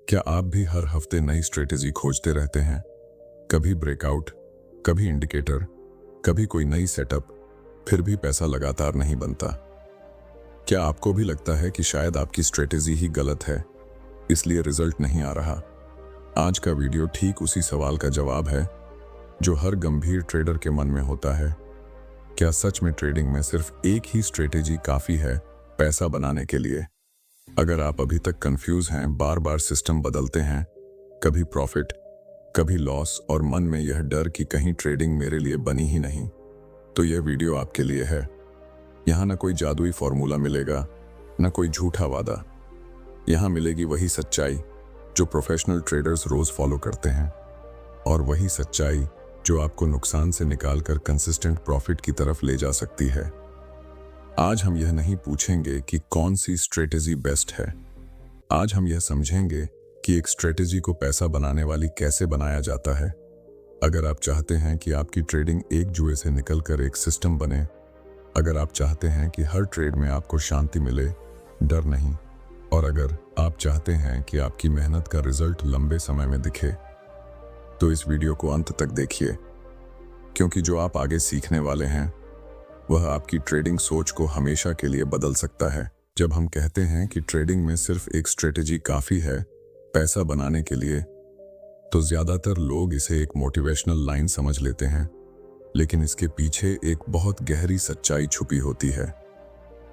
क्या आप भी हर हफ्ते नई स्ट्रेटेजी खोजते रहते हैं? कभी ब्रेकआउट, कभी इंडिकेटर, कभी कोई नई सेटअप, फिर भी पैसा लगातार नहीं बनता। क्या आपको भी लगता है कि शायद आपकी स्ट्रेटेजी ही गलत है, इसलिए रिजल्ट नहीं आ रहा? आज का वीडियो ठीक उसी सवाल का जवाब है जो हर गंभीर ट्रेडर के मन में होता है। क्या सच में ट्रेडिंग में सिर्फ एक ही स्ट्रेटेजी काफी है पैसा बनाने के लिए? अगर आप अभी तक कंफ्यूज हैं, बार बार सिस्टम बदलते हैं, कभी प्रॉफिट, कभी लॉस और मन में यह डर कि कहीं ट्रेडिंग मेरे लिए बनी ही नहीं, तो यह वीडियो आपके लिए है। यहाँ न कोई जादुई फॉर्मूला मिलेगा, न कोई झूठा वादा। यहाँ मिलेगी वही सच्चाई जो प्रोफेशनल ट्रेडर्स रोज फॉलो करते हैं, और वही सच्चाई जो आपको नुकसान से निकालकर कंसिस्टेंट प्रॉफिट की तरफ ले जा सकती है। आज हम यह नहीं पूछेंगे कि कौन सी स्ट्रेटेजी बेस्ट है। आज हम यह समझेंगे कि एक स्ट्रेटेजी को पैसा बनाने वाली कैसे बनाया जाता है। अगर आप चाहते हैं कि आपकी ट्रेडिंग एक जुए से निकलकर एक सिस्टम बने, अगर आप चाहते हैं कि हर ट्रेड में आपको शांति मिले, डर नहीं, और अगर आप चाहते हैं कि आपकी मेहनत का रिजल्ट लंबे समय में दिखे, तो इस वीडियो को अंत तक देखिए, क्योंकि जो आप आगे सीखने वाले हैं वह आपकी ट्रेडिंग सोच को हमेशा के लिए बदल सकता है। जब हम कहते हैं कि ट्रेडिंग में सिर्फ एक स्ट्रेटेजी काफी है पैसा बनाने के लिए, तो ज्यादातर लोग इसे एक मोटिवेशनल लाइन समझ लेते हैं, लेकिन इसके पीछे एक बहुत गहरी सच्चाई छुपी होती है।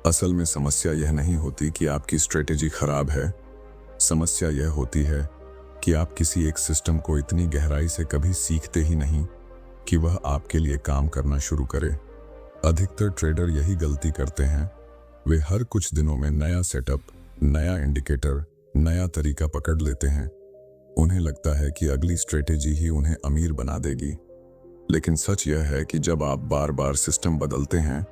असल में समस्या यह नहीं होती कि आपकी स्ट्रेटेजी खराब है, समस्या यह होती है कि आप किसी एक सिस्टम को इतनी गहराई से कभी सीखते ही नहीं कि वह आपके लिए काम करना शुरू करे। अधिकतर ट्रेडर यही गलती करते हैं। वे हर कुछ दिनों में नया सेटअप, नया इंडिकेटर, नया तरीका पकड़ लेते हैं। उन्हें लगता है कि अगली स्ट्रेटेजी ही उन्हें अमीर बना देगी, लेकिन सच यह है कि जब आप बार बार सिस्टम बदलते हैं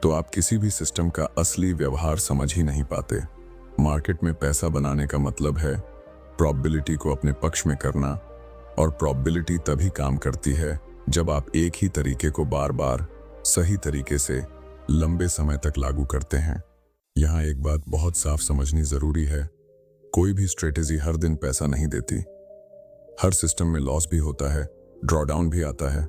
तो आप किसी भी सिस्टम का असली व्यवहार समझ ही नहीं पाते। मार्केट में पैसा बनाने का मतलब है प्रोबेबिलिटी को अपने पक्ष में करना, और प्रोबेबिलिटी तभी काम करती है जब आप एक ही तरीके को बार बार सही तरीके से लंबे समय तक लागू करते हैं। यहाँ एक बात बहुत साफ समझनी जरूरी है, कोई भी स्ट्रेटेजी हर दिन पैसा नहीं देती। हर सिस्टम में लॉस भी होता है, ड्रॉडाउन भी आता है।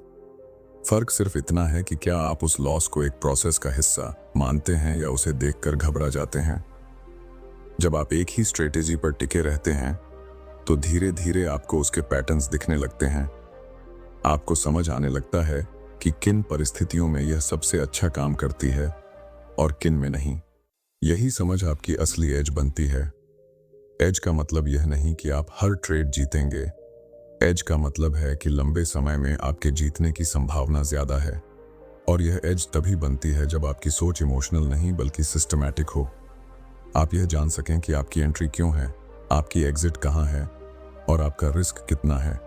फर्क सिर्फ इतना है कि क्या आप उस लॉस को एक प्रोसेस का हिस्सा मानते हैं या उसे देखकर घबरा जाते हैं। जब आप एक ही स्ट्रेटेजी पर टिके रहते हैं तो धीरे धीरे आपको उसके पैटर्न्स दिखने लगते हैं। आपको समझ आने लगता है कि किन परिस्थितियों में यह सबसे अच्छा काम करती है और किन में नहीं। यही समझ आपकी असली एज बनती है। एज का मतलब यह नहीं कि आप हर ट्रेड जीतेंगे। एज का मतलब है कि लंबे समय में आपके जीतने की संभावना ज्यादा है, और यह एज तभी बनती है जब आपकी सोच इमोशनल नहीं बल्कि सिस्टमैटिक हो। आप यह जान सकें कि आपकी एंट्री क्यों है, आपकी एग्जिट कहाँ है, और आपका रिस्क कितना है।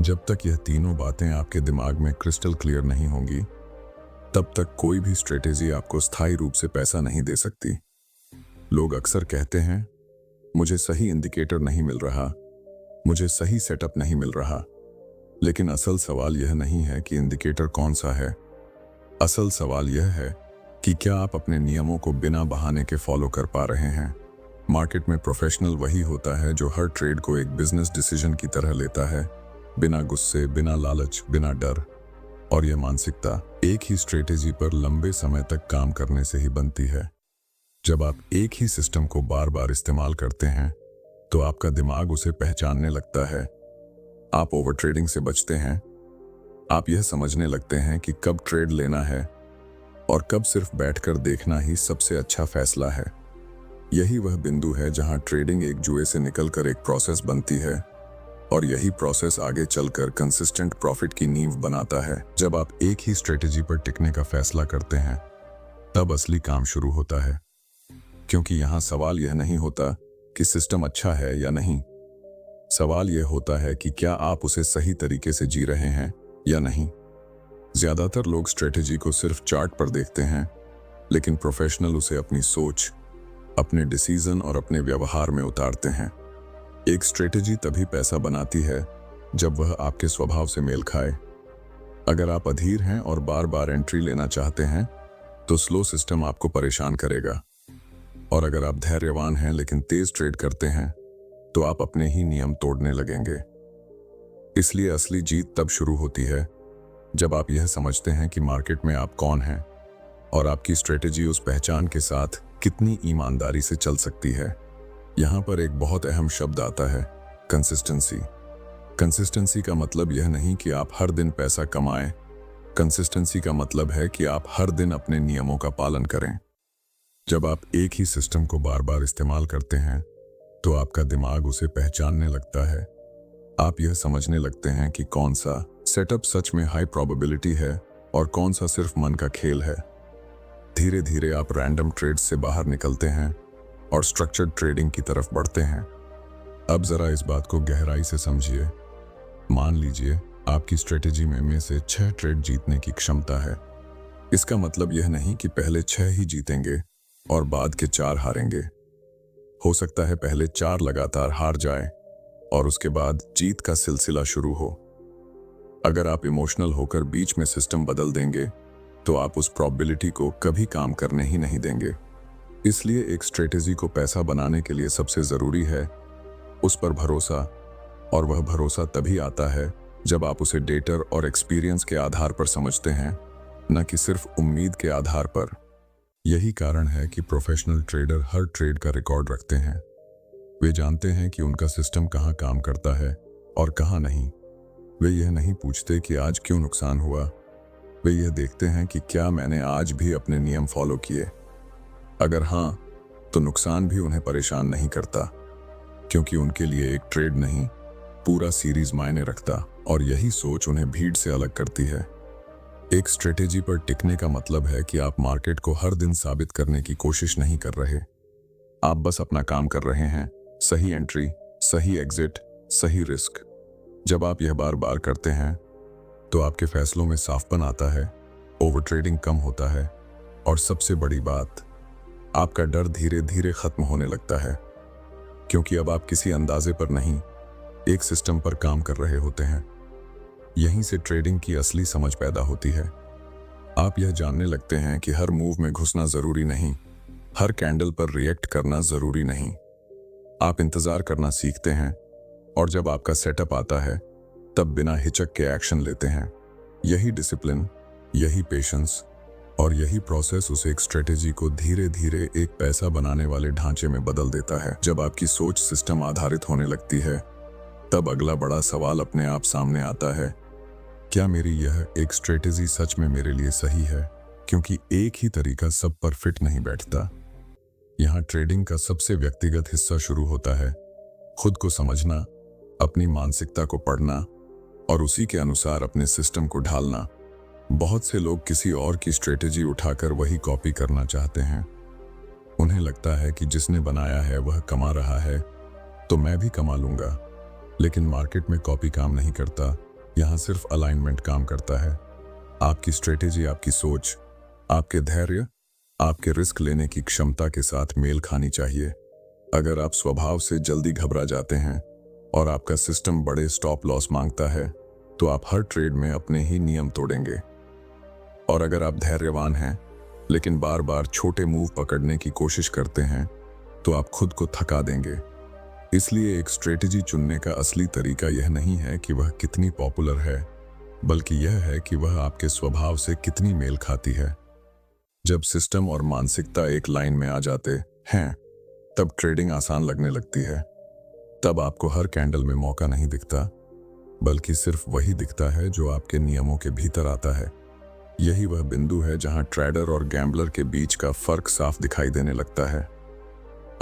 जब तक यह तीनों बातें आपके दिमाग में क्रिस्टल क्लियर नहीं होंगी, तब तक कोई भी स्ट्रेटेजी आपको स्थायी रूप से पैसा नहीं दे सकती। लोग अक्सर कहते हैं, मुझे सही इंडिकेटर नहीं मिल रहा, मुझे सही सेटअप नहीं मिल रहा। लेकिन असल सवाल यह नहीं है कि इंडिकेटर कौन सा है। असल सवाल यह है कि क्या आप अपने नियमों को बिना बहाने के फॉलो कर पा रहे हैं। मार्केट में प्रोफेशनल वही होता है जो हर ट्रेड को एक बिजनेस डिसीजन की तरह लेता है, बिना गुस्से, बिना लालच, बिना डर। और यह मानसिकता एक ही स्ट्रेटेजी पर लंबे समय तक काम करने से ही बनती है। जब आप एक ही सिस्टम को बार बार इस्तेमाल करते हैं तो आपका दिमाग उसे पहचानने लगता है। आप ओवर ट्रेडिंग से बचते हैं। आप यह समझने लगते हैं कि कब ट्रेड लेना है और कब सिर्फ बैठकर देखना ही सबसे अच्छा फैसला है। यही वह बिंदु है जहां ट्रेडिंग एक जुए से निकलकर एक प्रोसेस बनती है, और यही प्रोसेस आगे चलकर कंसिस्टेंट प्रॉफिट की नींव बनाता है। जब आप एक ही स्ट्रेटेजी पर टिकने का फैसला करते हैं, तब असली काम शुरू होता है। क्योंकि यहाँ सवाल यह नहीं होता कि सिस्टम अच्छा है या नहीं। सवाल यह होता है कि क्या आप उसे सही तरीके से जी रहे हैं या नहीं। ज्यादातर लोग स्ट्रेटेजी को सिर्फ चार्ट पर देखते हैं, लेकिन प्रोफेशनल उसे अपनी सोच, अपने डिसीजन और अपने व्यवहार में उतारते हैं। एक स्ट्रेटेजी तभी पैसा बनाती है जब वह आपके स्वभाव से मेल खाए। अगर आप अधीर हैं और बार बार एंट्री लेना चाहते हैं, तो स्लो सिस्टम आपको परेशान करेगा। और अगर आप धैर्यवान हैं लेकिन तेज ट्रेड करते हैं, तो आप अपने ही नियम तोड़ने लगेंगे। इसलिए असली जीत तब शुरू होती है जब आप यह समझते हैं कि मार्केट में आप कौन हैं और आपकी स्ट्रेटेजी उस पहचान के साथ कितनी ईमानदारी से चल सकती है। यहाँ पर एक बहुत अहम शब्द आता है, कंसिस्टेंसी। कंसिस्टेंसी का मतलब यह नहीं कि आप हर दिन पैसा कमाएं। कंसिस्टेंसी का मतलब है कि आप हर दिन अपने नियमों का पालन करें। जब आप एक ही सिस्टम को बार बार इस्तेमाल करते हैं तो आपका दिमाग उसे पहचानने लगता है। आप यह समझने लगते हैं कि कौन सा सेटअप सच में हाई प्रोबेबिलिटी है और कौन सा सिर्फ मन का खेल है। धीरे धीरे आप रैंडम ट्रेड्स से बाहर निकलते हैं और स्ट्रक्चर्ड ट्रेडिंग की तरफ बढ़ते हैं। अब जरा इस बात को गहराई से समझिए। मान लीजिए आपकी स्ट्रेटेजी में से 6 ट्रेड जीतने की क्षमता है। इसका मतलब यह नहीं कि पहले 6 ही जीतेंगे और बाद के 4 हारेंगे। हो सकता है पहले 4 लगातार हार जाए और उसके बाद जीत का सिलसिला शुरू हो। अगर आप इमोशनल होकर बीच में सिस्टम बदल देंगे तो आप उस प्रोबेबिलिटी को कभी काम करने ही नहीं देंगे। इसलिए एक स्ट्रेटेजी को पैसा बनाने के लिए सबसे जरूरी है उस पर भरोसा, और वह भरोसा तभी आता है जब आप उसे डेटा और एक्सपीरियंस के आधार पर समझते हैं, न कि सिर्फ उम्मीद के आधार पर। यही कारण है कि प्रोफेशनल ट्रेडर हर ट्रेड का रिकॉर्ड रखते हैं। वे जानते हैं कि उनका सिस्टम कहाँ काम करता है और कहाँ नहीं। वे यह नहीं पूछते कि आज क्यों नुकसान हुआ, वे यह देखते हैं कि क्या मैंने आज भी अपने नियम फॉलो किए। अगर हाँ, तो नुकसान भी उन्हें परेशान नहीं करता, क्योंकि उनके लिए एक ट्रेड नहीं, पूरा सीरीज मायने रखता, और यही सोच उन्हें भीड़ से अलग करती है। एक स्ट्रेटेजी पर टिकने का मतलब है कि आप मार्केट को हर दिन साबित करने की कोशिश नहीं कर रहे। आप बस अपना काम कर रहे हैं, सही एंट्री, सही एग्जिट, सही रिस्क। जब आप यह बार बार करते हैं तो आपके फैसलों में साफपन आता है, ओवर ट्रेडिंग कम होता है, और सबसे बड़ी बात, आपका डर धीरे धीरे खत्म होने लगता है, क्योंकि अब आप किसी अंदाजे पर नहीं, एक सिस्टम पर काम कर रहे होते हैं। यहीं से ट्रेडिंग की असली समझ पैदा होती है। आप यह जानने लगते हैं कि हर मूव में घुसना जरूरी नहीं, हर कैंडल पर रिएक्ट करना जरूरी नहीं। आप इंतजार करना सीखते हैं, और जब आपका सेटअप आता है तब बिना हिचक के एक्शन लेते हैं। यही डिसिप्लिन, यही पेशेंस और यही प्रोसेस उस एक स्ट्रेटेजी को धीरे धीरे एक पैसा बनाने वाले ढांचे में बदल देता है। जब आपकी सोच सिस्टम आधारित होने लगती है तब अगला बड़ा सवाल अपने आप सामने आता है, क्या मेरी यह एक स्ट्रेटेजी सच में मेरे लिए सही है? क्योंकि एक ही तरीका सब पर फिट नहीं बैठता। यहाँ ट्रेडिंग का सबसे व्यक्तिगत हिस्सा शुरू होता है। खुद को समझना, अपनी मानसिकता को पढ़ना और उसी के अनुसार अपने सिस्टम को ढालना। बहुत से लोग किसी और की स्ट्रेटेजी उठाकर वही कॉपी करना चाहते हैं। उन्हें लगता है कि जिसने बनाया है वह कमा रहा है, तो मैं भी कमा लूंगा। लेकिन मार्केट में कॉपी काम नहीं करता, यहाँ सिर्फ अलाइनमेंट काम करता है। आपकी स्ट्रेटेजी आपकी सोच, आपके धैर्य, आपके रिस्क लेने की क्षमता के साथ मेल खानी चाहिए। अगर आप स्वभाव से जल्दी घबरा जाते हैं और आपका सिस्टम बड़े स्टॉप लॉस मांगता है, तो आप हर ट्रेड में अपने ही नियम तोड़ेंगे। और अगर आप धैर्यवान हैं लेकिन बार बार छोटे मूव पकड़ने की कोशिश करते हैं, तो आप खुद को थका देंगे। इसलिए एक स्ट्रेटेजी चुनने का असली तरीका यह नहीं है कि वह कितनी पॉपुलर है, बल्कि यह है कि वह आपके स्वभाव से कितनी मेल खाती है। जब सिस्टम और मानसिकता एक लाइन में आ जाते हैं, तब ट्रेडिंग आसान लगने लगती है। तब आपको हर कैंडल में मौका नहीं दिखता, बल्कि सिर्फ वही दिखता है जो आपके नियमों के भीतर आता है। यही वह बिंदु है जहां ट्रेडर और गैम्बलर के बीच का फर्क साफ दिखाई देने लगता है।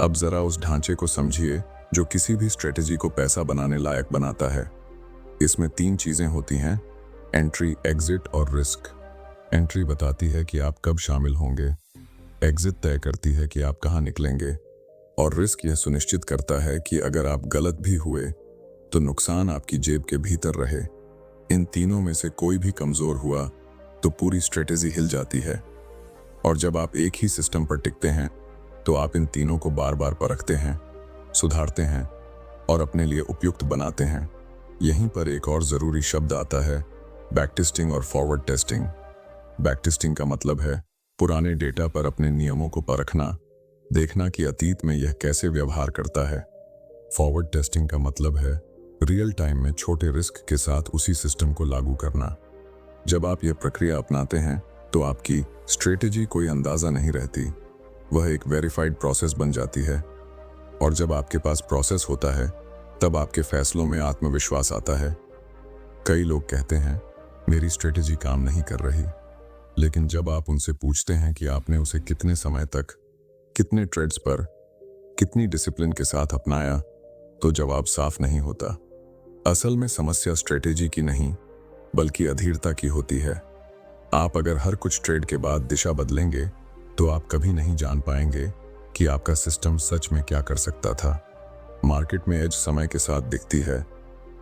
अब जरा उस ढांचे को समझिए जो किसी भी स्ट्रेटेजी को पैसा बनाने लायक बनाता है। इसमें 3 चीजें होती हैं, एंट्री, एग्जिट और रिस्क। एंट्री बताती है कि आप कब शामिल होंगे, एग्जिट तय करती है कि आप कहां निकलेंगे, और रिस्क यह सुनिश्चित करता है कि अगर आप गलत भी हुए तो नुकसान आपकी जेब के भीतर रहे। इन तीनों में से कोई भी कमजोर हुआ तो पूरी स्ट्रेटेजी हिल जाती है। और जब आप एक ही सिस्टम पर टिकते हैं तो आप इन तीनों को बार बार परखते हैं, सुधारते हैं और अपने लिए उपयुक्त बनाते हैं। यहीं पर एक और जरूरी शब्द आता है, बैक टेस्टिंग और फॉरवर्ड टेस्टिंग। बैक टेस्टिंग का मतलब है पुराने डेटा पर अपने नियमों को परखना, देखना कि अतीत में यह कैसे व्यवहार करता है। फॉरवर्ड टेस्टिंग का मतलब है रियल टाइम में छोटे रिस्क के साथ उसी सिस्टम को लागू करना। जब आप यह प्रक्रिया अपनाते हैं तो आपकी स्ट्रेटेजी कोई अंदाजा नहीं रहती, वह एक वेरीफाइड प्रोसेस बन जाती है। और जब आपके पास प्रोसेस होता है तब आपके फैसलों में आत्मविश्वास आता है। कई लोग कहते हैं मेरी स्ट्रेटेजी काम नहीं कर रही, लेकिन जब आप उनसे पूछते हैं कि आपने उसे कितने समय तक, कितने ट्रेड्स पर, कितनी डिसिप्लिन के साथ अपनाया, तो जवाब साफ नहीं होता। असल में समस्या स्ट्रेटेजी की नहीं बल्कि अधीरता की होती है। आप अगर हर कुछ ट्रेड के बाद दिशा बदलेंगे तो आप कभी नहीं जान पाएंगे कि आपका सिस्टम सच में क्या कर सकता था। मार्केट में एज समय के साथ दिखती है,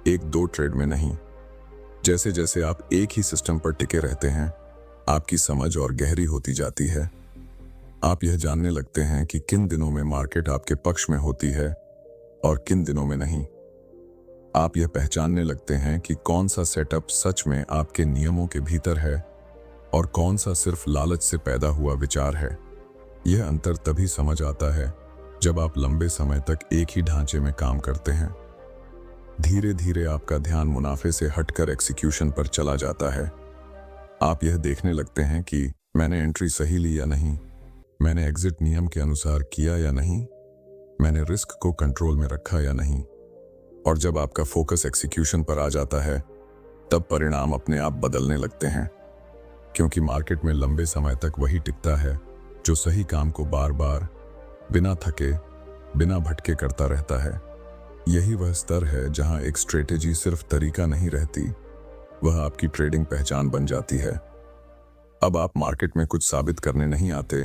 एक दो ट्रेड में नहीं। जैसे जैसे आप एक ही सिस्टम पर टिके रहते हैं, आपकी समझ और गहरी होती जाती है। आप यह जानने लगते हैं कि किन दिनों में मार्केट आपके पक्ष में होती है और किन दिनों में नहीं। आप यह पहचानने लगते हैं कि कौन सा सेटअप सच में आपके नियमों के भीतर है और कौन सा सिर्फ लालच से पैदा हुआ विचार है। यह अंतर तभी समझ आता है जब आप लंबे समय तक एक ही ढांचे में काम करते हैं। धीरे धीरे आपका ध्यान मुनाफे से हटकर एक्सिक्यूशन पर चला जाता है। आप यह देखने लगते हैं कि मैंने एंट्री सही ली या नहीं, मैंने एग्जिट नियम के अनुसार किया या नहीं, मैंने रिस्क को कंट्रोल में रखा या नहीं। और जब आपका फोकस एक्सिक्यूशन पर आ जाता है तब परिणाम अपने आप बदलने लगते हैं, क्योंकि मार्केट में लंबे समय तक वही टिकता है जो सही काम को बार बार बिना थके, बिना भटके करता रहता है। यही वह स्तर है जहां एक स्ट्रेटेजी सिर्फ तरीका नहीं रहती, वह आपकी ट्रेडिंग पहचान बन जाती है। अब आप मार्केट में कुछ साबित करने नहीं आते,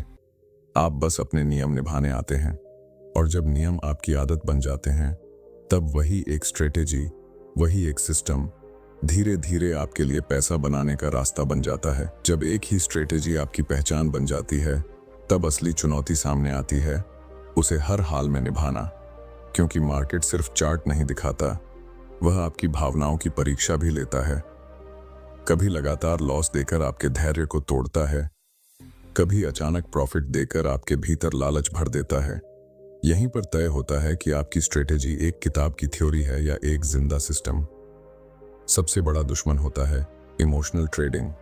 आप बस अपने नियम निभाने आते हैं। और जब नियम आपकी आदत बन जाते हैं तब वही एक स्ट्रेटेजी, वही एक सिस्टम धीरे धीरे आपके लिए पैसा बनाने का रास्ता बन जाता है। जब एक ही स्ट्रेटेजी आपकी पहचान बन जाती है तब असली चुनौती सामने आती है, उसे हर हाल में निभाना। क्योंकि मार्केट सिर्फ चार्ट नहीं दिखाता, वह आपकी भावनाओं की परीक्षा भी लेता है। कभी लगातार लॉस देकर आपके धैर्य को तोड़ता है, कभी अचानक प्रॉफिट देकर आपके भीतर लालच भर देता है। यहीं पर तय होता है कि आपकी स्ट्रेटेजी एक किताब की थ्योरी है या एक जिंदा सिस्टम। सबसे बड़ा दुश्मन होता है इमोशनल ट्रेडिंग।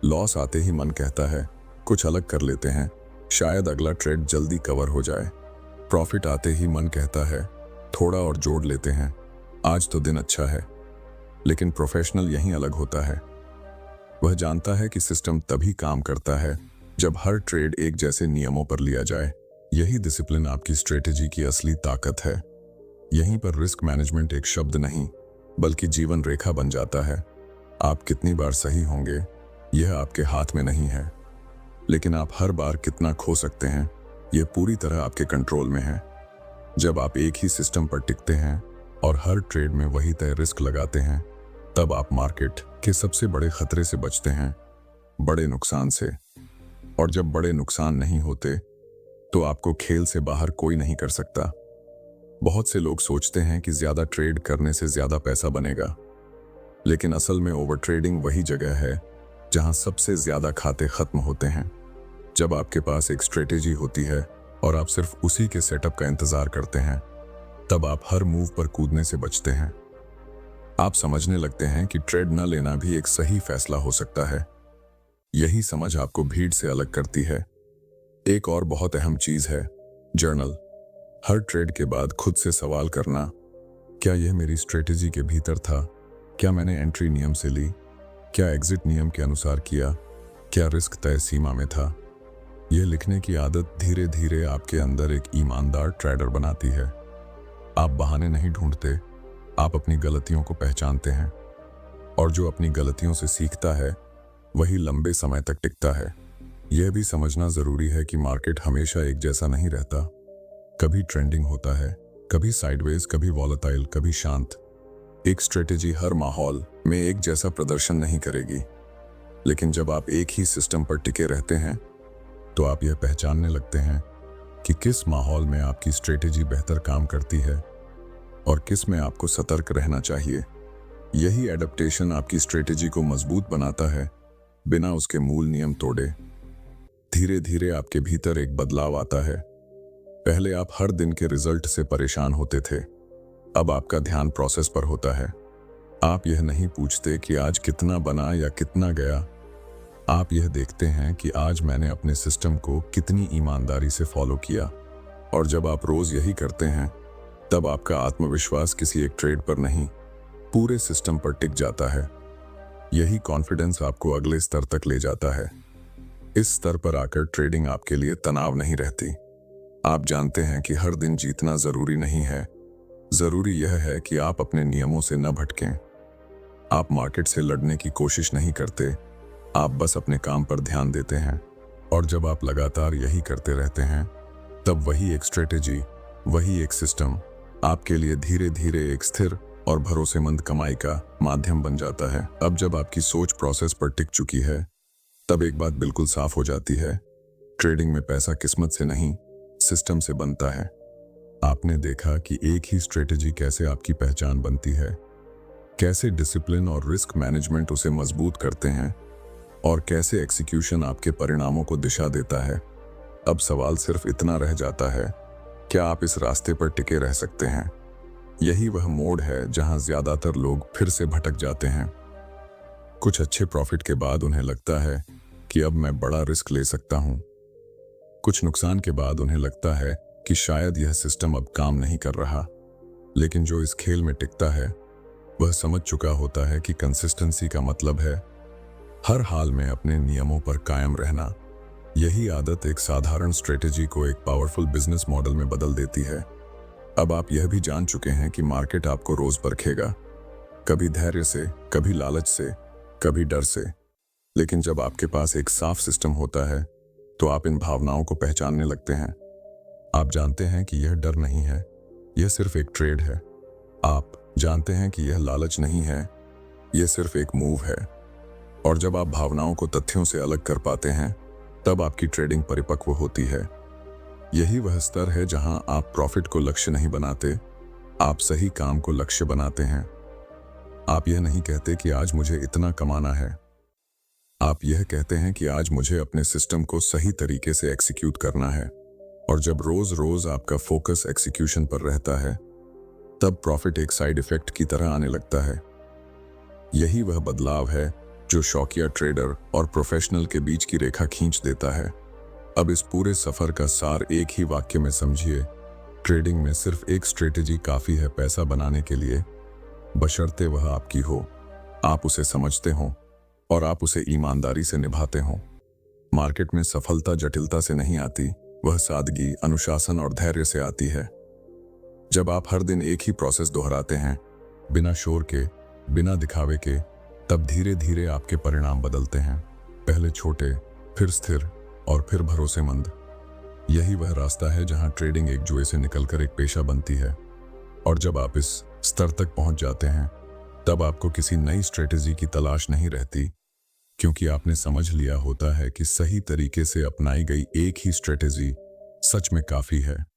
लॉस आते ही मन कहता है कुछ अलग कर लेते हैं, शायद अगला ट्रेड जल्दी कवर हो जाए। प्रॉफिट आते ही मन कहता है थोड़ा और जोड़ लेते हैं, आज तो दिन अच्छा है। लेकिन प्रोफेशनल यहीं अलग होता है। वह जानता है कि सिस्टम तभी काम करता है जब हर ट्रेड एक जैसे नियमों पर लिया जाए। यही डिसिप्लिन आपकी स्ट्रेटेजी की असली ताकत है। यहीं पर रिस्क मैनेजमेंट एक शब्द नहीं बल्कि जीवन रेखा बन जाता है। आप कितनी बार सही होंगे यह आपके हाथ में नहीं है, लेकिन आप हर बार कितना खो सकते हैं यह पूरी तरह आपके कंट्रोल में है। जब आप एक ही सिस्टम पर टिकते हैं और हर ट्रेड में वही तय रिस्क लगाते हैं, तब आप मार्केट के सबसे बड़े खतरे से बचते हैं, बड़े नुकसान से। और जब बड़े नुकसान नहीं होते तो आपको खेल से बाहर कोई नहीं कर सकता। बहुत से लोग सोचते हैं कि ज्यादा ट्रेड करने से ज्यादा पैसा बनेगा, लेकिन असल में ओवर ट्रेडिंग वही जगह है जहां सबसे ज्यादा खाते खत्म होते हैं। जब आपके पास एक स्ट्रेटेजी होती है और आप सिर्फ उसी के सेटअप का इंतजार करते हैं, तब आप हर मूव पर कूदने से बचते हैं। आप समझने लगते हैं कि ट्रेड न लेना भी एक सही फैसला हो सकता है। यही समझ आपको भीड़ से अलग करती है। एक और बहुत अहम चीज है जर्नल। हर ट्रेड के बाद खुद से सवाल करना, क्या यह मेरी स्ट्रेटेजी के भीतर था? क्या मैंने एंट्री नियम से ली? क्या एग्जिट नियम के अनुसार किया? क्या रिस्क तय सीमा में था? यह लिखने की आदत धीरे धीरे आपके अंदर एक ईमानदार ट्रेडर बनाती है। आप बहाने नहीं ढूंढते, आप अपनी गलतियों को पहचानते हैं। और जो अपनी गलतियों से सीखता है वही लंबे समय तक टिकता है। यह भी समझना जरूरी है कि मार्केट हमेशा एक जैसा नहीं रहता। कभी ट्रेंडिंग होता है, कभी साइडवेज, कभी वॉलेटाइल, कभी शांत। एक स्ट्रेटेजी हर माहौल में एक जैसा प्रदर्शन नहीं करेगी, लेकिन जब आप एक ही सिस्टम पर टिके रहते हैं तो आप यह पहचानने लगते हैं कि किस माहौल में आपकी स्ट्रेटेजी बेहतर काम करती है और किस में आपको सतर्क रहना चाहिए। यही एडप्टेशन आपकी स्ट्रेटेजी को मजबूत बनाता है, बिना उसके मूल नियम तोड़े। धीरे धीरे आपके भीतर एक बदलाव आता है। पहले आप हर दिन के रिजल्ट से परेशान होते थे, अब आपका ध्यान प्रोसेस पर होता है। आप यह नहीं पूछते कि आज कितना बना या कितना गया। आप यह देखते हैं कि आज मैंने अपने सिस्टम को कितनी ईमानदारी से फॉलो किया। और जब आप रोज यही करते हैं, तब आपका आत्मविश्वास किसी एक ट्रेड पर नहीं, पूरे सिस्टम पर टिक जाता है। यही कॉन्फिडेंस आपको अगले स्तर तक ले जाता है। इस स्तर पर आकर ट्रेडिंग आपके लिए तनाव नहीं रहती। आप जानते हैं कि हर दिन जीतना जरूरी नहीं है। जरूरी यह है कि आप अपने नियमों से न भटकें। आप मार्केट से लड़ने की कोशिश नहीं करते, आप बस अपने काम पर ध्यान देते हैं। और जब आप लगातार यही करते रहते हैं, तब वही एक स्ट्रेटेजी, वही एक सिस्टम आपके लिए धीरे धीरे एक स्थिर और भरोसेमंद कमाई का माध्यम बन जाता है। अब जब आपकी सोच प्रोसेस पर टिक चुकी है, तब एक बात बिल्कुल साफ हो जाती है, ट्रेडिंग में पैसा किस्मत से नहीं, सिस्टम से बनता है। आपने देखा कि एक ही स्ट्रेटेजी कैसे आपकी पहचान बनती है, कैसे डिसिप्लिन और रिस्क मैनेजमेंट उसे मजबूत करते हैं, और कैसे एग्जीक्यूशन आपके परिणामों को दिशा देता है। अब सवाल सिर्फ इतना रह जाता है, क्या आप इस रास्ते पर टिके रह सकते हैं? यही वह मोड़ है जहां ज्यादातर लोग फिर से भटक जाते हैं। कुछ अच्छे प्रॉफिट के बाद उन्हें लगता है कि अब मैं बड़ा रिस्क ले सकता हूं। कुछ नुकसान के बाद उन्हें लगता है कि शायद यह सिस्टम अब काम नहीं कर रहा। लेकिन जो इस खेल में टिकता है, वह समझ चुका होता है कि कंसिस्टेंसी का मतलब है हर हाल में अपने नियमों पर कायम रहना। यही आदत एक साधारण स्ट्रेटेजी को एक पावरफुल बिजनेस मॉडल में बदल देती है। अब आप यह भी जान चुके हैं कि मार्केट आपको रोज परखेगा, कभी धैर्य से, कभी लालच से, कभी डर से। लेकिन जब आपके पास एक साफ सिस्टम होता है, तो आप इन भावनाओं को पहचानने लगते हैं। आप जानते हैं कि यह डर नहीं है, यह सिर्फ एक ट्रेड है। आप जानते हैं कि यह लालच नहीं है, यह सिर्फ एक मूव है। और जब आप भावनाओं को तथ्यों से अलग कर पाते हैं, तब आपकी ट्रेडिंग परिपक्व होती है। यही वह स्तर है जहां आप प्रॉफिट को लक्ष्य नहीं बनाते, आप सही काम को लक्ष्य बनाते हैं। आप यह नहीं कहते कि आज मुझे इतना कमाना है, आप यह कहते हैं कि आज मुझे अपने सिस्टम को सही तरीके से एग्जीक्यूट करना है। और जब रोज रोज आपका फोकस एग्जीक्यूशन पर रहता है, तब प्रॉफिट एक साइड इफेक्ट की तरह आने लगता है। यही वह बदलाव है जो शौकिया ट्रेडर और प्रोफेशनल के बीच की रेखा खींच देता है। अब इस पूरे सफर का सार एक ही वाक्य में समझिए, ट्रेडिंग में सिर्फ एक स्ट्रेटेजी काफी है पैसा बनाने के लिए, बशर्ते वह आपकी हो, आप उसे समझते हो और आप उसे ईमानदारी से निभाते हो। मार्केट में सफलता जटिलता से नहीं आती, वह सादगी, अनुशासन और धैर्य से आती है। जब आप हर दिन एक ही प्रोसेस दोहराते हैं, बिना शोर के, बिना दिखावे के, तब धीरे धीरे आपके परिणाम बदलते हैं। पहले छोटे, फिर स्थिर और फिर भरोसेमंद। यही वह रास्ता है जहां ट्रेडिंग एक जुए से निकलकर एक पेशा बनती है। और जब आप इस स्तर तक पहुंच जाते हैं, तब आपको किसी नई स्ट्रेटेजी की तलाश नहीं रहती, क्योंकि आपने समझ लिया होता है कि सही तरीके से अपनाई गई एक ही स्ट्रेटेजी सच में काफी है।